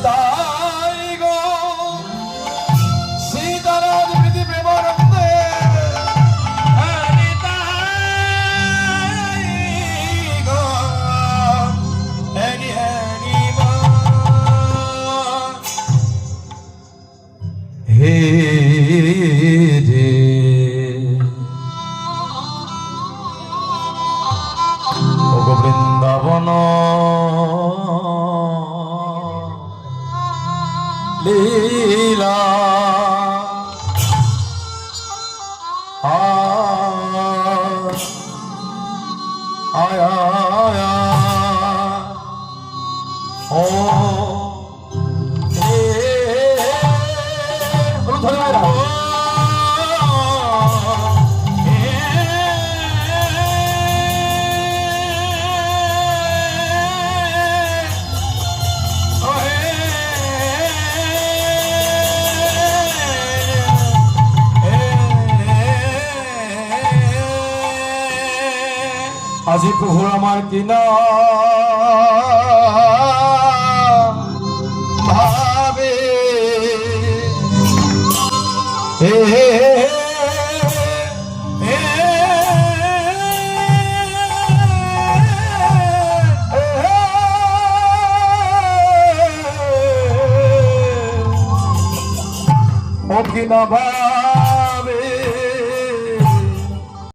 তাই গো সীতারাজ প্রীতি প্রেমানন্দে হে রে ওগো বৃন্দাবন লীলা আয়া ও আজি পুহুর আমার কিনা ভাবে ও কিনা ভাবে